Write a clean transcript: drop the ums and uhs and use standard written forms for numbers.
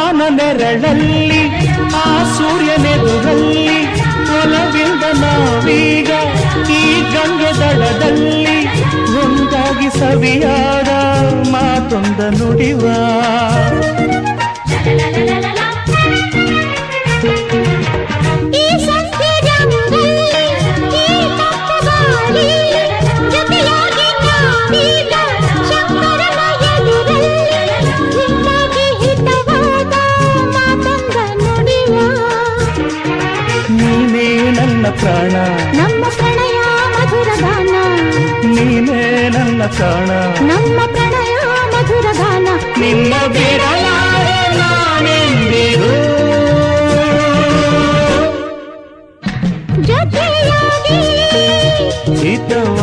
ಬಾನ ನೆರಳಲ್ಲಿ ಆ ಸೂರ್ಯನೆದುರಲ್ಲಿ ಒಲವಿಂದ ನಾವೀಗ ಈ ಗಂಗೆ ದಡದಲ್ಲಿ ಒಂದಾಗಿ ಸವಿಯಾದ ಮಾತೊಂದ ನುಡಿವ ನೀನೇ ನನ್ನ ಪ್ರಾಣ ನಮ್ಮ ಪ್ರಣಯ ಮಧುರ ಗಾನ ನೀನೇ ನನ್ನ ಪ್ರಾಣ ನಮ್ಮ ಪ್ರಣಯ ಮಧುರ ಗಾನ ನಿನ್ನ ಬಿಡಲಾರೆ ನಾನೆಂದಿರು ಜೊತೆಯಾಗಿ ಹಿತವ